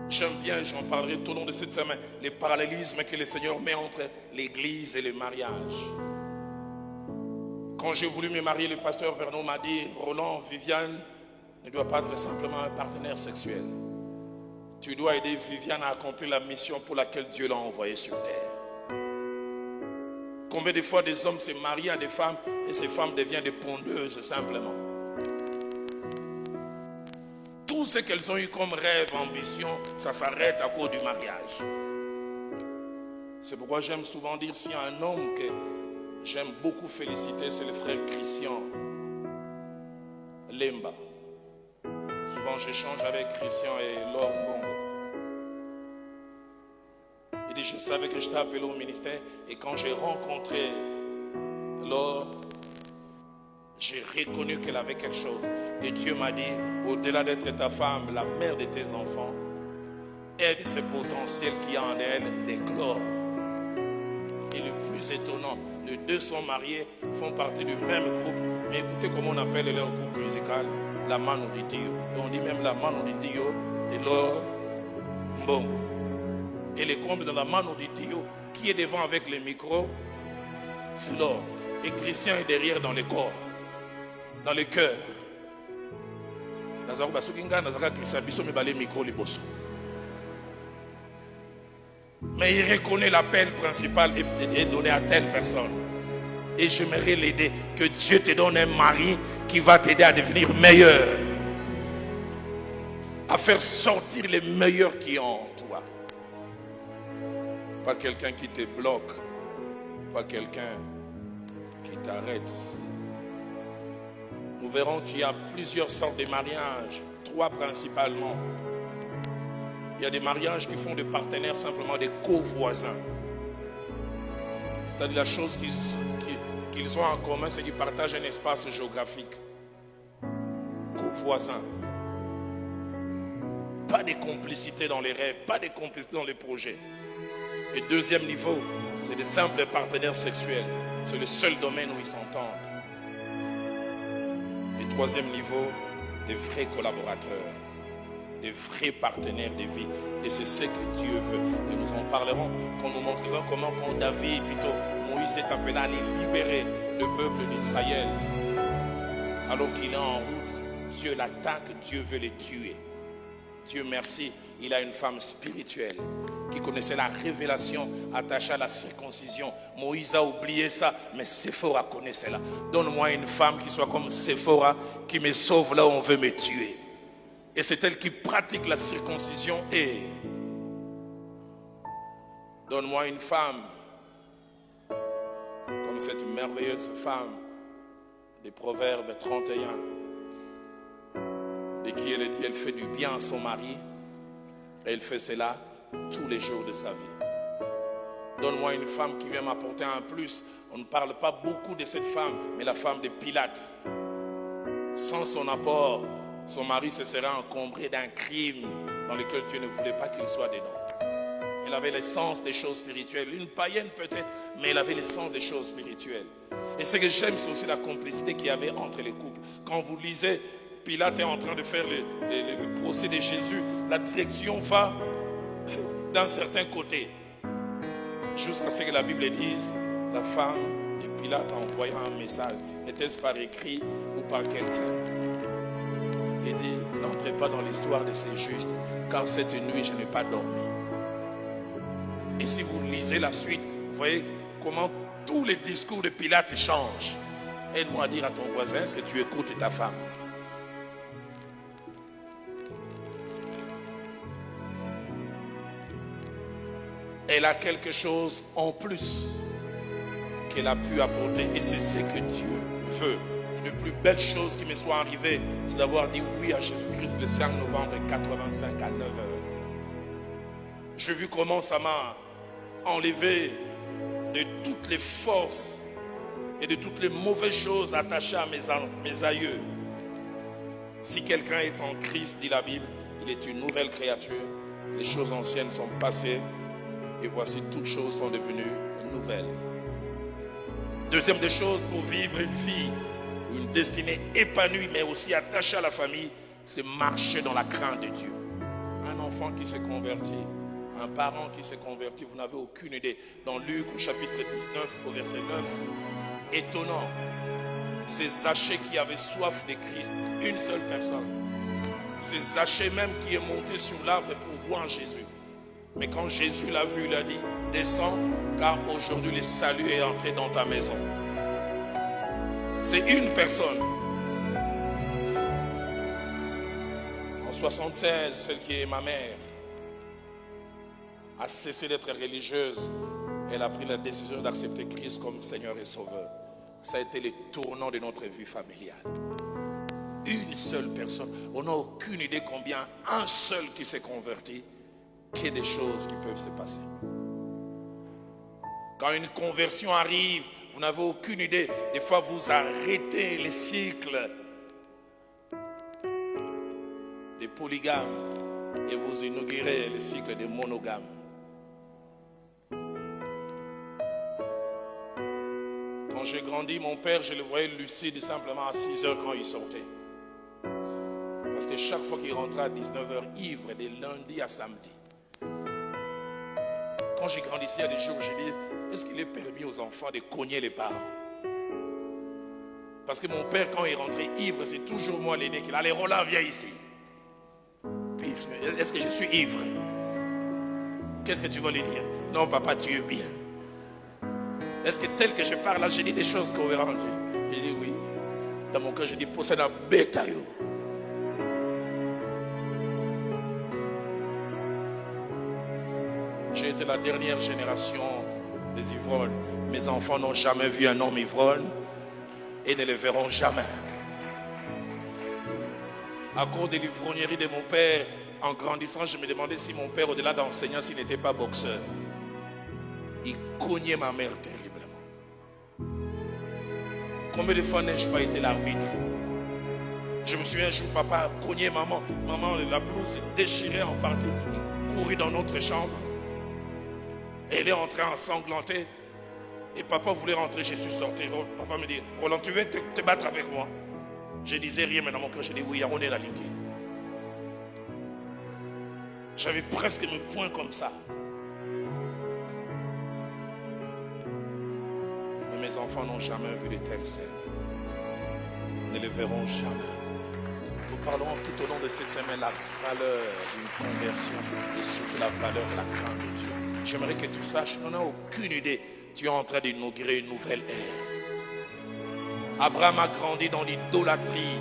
J'aime bien, j'en parlerai tout au long de cette semaine, les parallélismes que le Seigneur met entre l'église et le mariage. Quand j'ai voulu me marier, le pasteur Vernon m'a dit, Roland, Viviane ne doit pas être simplement un partenaire sexuel. Tu dois aider Viviane à accomplir la mission pour laquelle Dieu l'a envoyée sur terre. Combien de fois des hommes se marient à des femmes et ces femmes deviennent des pondeuses simplement. Tout ce qu'elles ont eu comme rêve, ambition, ça s'arrête à cause du mariage. C'est pourquoi j'aime souvent dire, s'il y a un homme que j'aime beaucoup féliciter, c'est le frère Christian Lemba. Souvent j'échange avec Christian et Laure Bongo. Il dit, je savais que j'étais appelé au ministère et quand j'ai rencontré Laure, j'ai reconnu qu'elle avait quelque chose. Et Dieu m'a dit, au-delà d'être ta femme, la mère de tes enfants, aide ce potentiel qu'il y a en elle d'éclore. Et le plus étonnant, les deux sont mariés, font partie du même groupe. Mais écoutez comment on appelle leur groupe musical, la Mano di Dio. Et on dit même la Mano di Dio de Laure Mbongo. Et les combles dans la Mano di Dio, qui est devant avec les micros, c'est Laure. Et Christian est derrière dans les corps, dans le cœur. Mais il reconnaît l'appel principal est donné à telle personne. Et j'aimerais l'aider. Que Dieu te donne un mari qui va t'aider à devenir meilleur. À faire sortir les meilleurs qui ont en toi. Pas quelqu'un qui te bloque. Pas quelqu'un qui t'arrête. Nous verrons qu'il y a plusieurs sortes de mariages. 3 principalement. Il y a des mariages qui font des partenaires simplement des co-voisins. C'est-à-dire la chose qu'ils ont en commun, c'est qu'ils partagent un espace géographique. Co-voisins. Pas de complicité dans les rêves, pas de complicité dans les projets. Et deuxième niveau, c'est des simples partenaires sexuels. C'est le seul domaine où ils s'entendent. Et troisième niveau, des vrais collaborateurs. Des vrais partenaires de vie. Et c'est ce que Dieu veut. Et nous en parlerons quand nous montrerons comment quand David, plutôt Moïse est appelé à aller libérer le peuple d'Israël. Alors qu'il est en route, Dieu l'attaque, Dieu veut les tuer. Dieu merci, il a une femme spirituelle qui connaissait la révélation attachée à la circoncision. Moïse a oublié ça, mais Séphora connaît cela. Donne-moi une femme qui soit comme Séphora, qui me sauve là où on veut me tuer. Et c'est elle qui pratique la circoncision. Et donne-moi une femme comme cette merveilleuse femme des Proverbes 31, et qui elle dit, elle fait du bien à son mari et elle fait cela tous les jours de sa vie. Donne-moi une femme qui vient m'apporter un plus. On ne parle pas beaucoup de cette femme, mais la femme de Pilate. Sans son apport, son mari se serait encombré d'un crime dans lequel Dieu ne voulait pas qu'il soit dedans. Elle avait l'essence des choses spirituelles. Une païenne peut-être, mais elle avait l'essence des choses spirituelles. Et ce que j'aime, c'est aussi la complicité qu'il y avait entre les couples. Quand vous lisez, Pilate est en train de faire le procès de Jésus. La direction va d'un certain côté. Jusqu'à ce que la Bible dise, la femme de Pilate a envoyé un message. Était-ce par écrit ou par quelqu'un? Il dit, n'entrez pas dans l'histoire de ces justes, car cette nuit je n'ai pas dormi. Et si vous lisez la suite, vous voyez comment tous les discours de Pilate changent. Aide-moi à dire à ton voisin, est-ce que tu écoutes ta femme? Elle a quelque chose en plus qu'elle a pu apporter. Et c'est ce que Dieu veut. La plus belle chose qui me soit arrivée, c'est d'avoir dit oui à Jésus-Christ le 5 novembre 85 à 9h. J'ai vu comment ça m'a enlevé de toutes les forces et de toutes les mauvaises choses attachées à mes aïeux. Si quelqu'un est en Christ, dit la Bible, il est une nouvelle créature. Les choses anciennes sont passées et voici toutes choses sont devenues nouvelles. Deuxième des choses, pour vivre une vie, une destinée épanouie mais aussi attachée à la famille, c'est marcher dans la crainte de Dieu. Un enfant qui s'est converti, un parent qui s'est converti, vous n'avez aucune idée. Dans Luc au chapitre 19 au verset 9, étonnant, c'est Zachée qui avait soif de Christ, une seule personne. C'est Zachée même qui est monté sur l'arbre pour voir Jésus. Mais quand Jésus l'a vu, il a dit, descends, car aujourd'hui le salut est entré dans ta maison. C'est une personne. En 76, celle qui est ma mère a cessé d'être religieuse. Elle a pris la décision d'accepter Christ comme Seigneur et Sauveur. Ça a été le tournant de notre vie familiale. Une seule personne. On n'a aucune idée combien un seul qui s'est converti, qu'il y ait des choses qui peuvent se passer. Quand une conversion arrive, vous n'avez aucune idée. Des fois, vous arrêtez les cycles des polygames et vous inaugurez les cycles des monogames. Quand j'ai grandi, mon père, je le voyais lucide simplement à 6 heures quand il sortait. Parce que chaque fois qu'il rentrait à 19 heures, ivre, de lundi à samedi. Quand j'ai grandi ici, il y a des jours où j'ai dit, est-ce qu'il est permis aux enfants de cogner les parents? Parce que mon père, quand il rentrait ivre, c'est toujours moi l'aîné qui allait, Roland, viens ici. Puis, est-ce que je suis ivre? Qu'est-ce que tu vas lui dire? Non, papa, tu es bien. Est-ce que tel que je parle là, j'ai dit des choses cohérentes? J'ai dit oui. Dans mon cœur, j'ai dit, possède un bétail. J'ai été la dernière génération des ivrognes. Mes enfants n'ont jamais vu un homme ivrogne et ne le verront jamais. À cause de l'ivrognerie de mon père, en grandissant, je me demandais si mon père, au-delà d'enseignant, s'il n'était pas boxeur. Il cognait ma mère terriblement. Combien de fois n'ai-je pas été l'arbitre? Je me souviens un jour, papa a cogné maman. Maman, la blouse est déchirée en partie. Il courut dans notre chambre. Elle est entrée ensanglantée. Et papa voulait rentrer, je suis sorti. Papa me dit, Roland, tu veux te battre avec moi? Je disais rien, mais dans mon cœur, je dis oui, on est la ligne. J'avais presque mes poings comme ça. Mais mes enfants n'ont jamais vu de telles scènes. Ils ne les verront jamais. Nous parlerons tout au long de cette semaine la valeur d'une conversion et surtout la valeur de la crainte de Dieu. J'aimerais que tu saches, on n'a aucune idée. Tu es en train d'inaugurer une nouvelle ère. Abraham a grandi dans l'idolâtrie,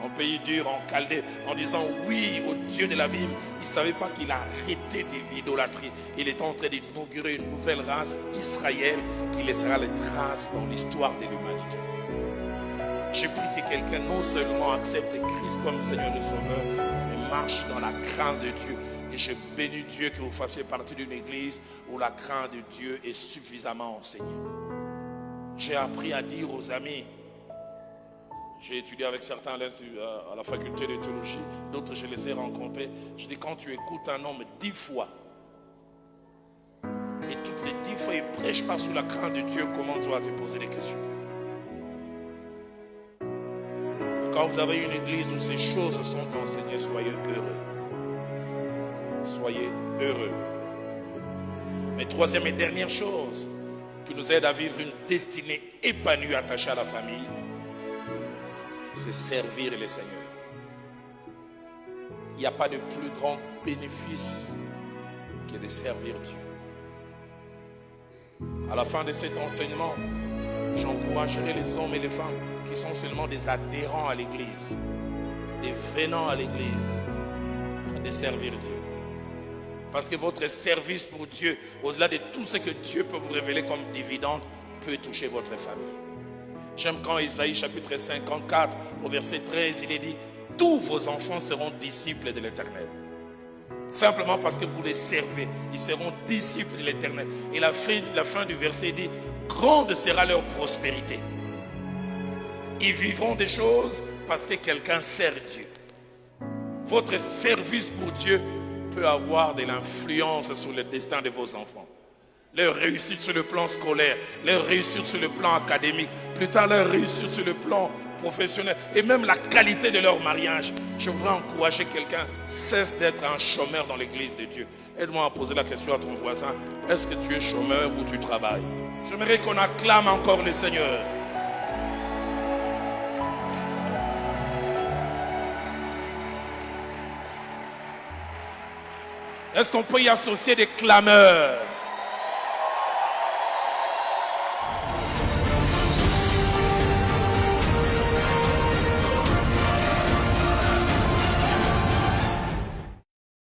en pays dur, en Chaldée, en disant oui au Dieu de la Bible. Il ne savait pas qu'il a arrêté de l'idolâtrie. Il est en train d'inaugurer une nouvelle race, Israël, qui laissera les traces dans l'histoire de l'humanité. Je prie que quelqu'un non seulement accepte Christ comme Seigneur et Sauveur, mais marche dans la crainte de Dieu. Et je bénis Dieu que vous fassiez partie d'une église où la crainte de Dieu est suffisamment enseignée. J'ai appris à dire aux amis, j'ai étudié avec certains à la faculté de théologie, d'autres je les ai rencontrés. Je dis, quand tu écoutes un homme 10 fois, et toutes les 10 fois il ne prêche pas sous la crainte de Dieu, comment tu vas te poser des questions? Quand vous avez une église où ces choses sont enseignées, soyez heureux. Soyez heureux. Mais troisième et dernière chose qui nous aide à vivre une destinée épanouie attachée à la famille, c'est servir le Seigneur. Il n'y a pas de plus grand bénéfice que de servir Dieu. À la fin de cet enseignement, j'encouragerai les hommes et les femmes qui sont seulement des adhérents à l'église, des venants à l'église, de servir Dieu. Parce que votre service pour Dieu, au-delà de tout ce que Dieu peut vous révéler comme dividende, peut toucher votre famille. J'aime quand Isaïe chapitre 54 au verset 13, il est dit, tous vos enfants seront disciples de l'Éternel. Simplement parce que vous les servez, ils seront disciples de l'Éternel. Et la fin du verset dit, grande sera leur prospérité. Ils vivront des choses parce que quelqu'un sert Dieu. Votre service pour Dieu peut avoir de l'influence sur le destin de vos enfants. Leur réussite sur le plan scolaire, leur réussite sur le plan académique, plus tard leur réussite sur le plan professionnelle et même la qualité de leur mariage. Je voudrais encourager quelqu'un, cesse d'être un chômeur dans l'église de Dieu. Aide-moi à poser la question à ton voisin, est-ce que tu es chômeur ou tu travailles? J'aimerais qu'on acclame encore le Seigneur. Est-ce qu'on peut y associer des clameurs?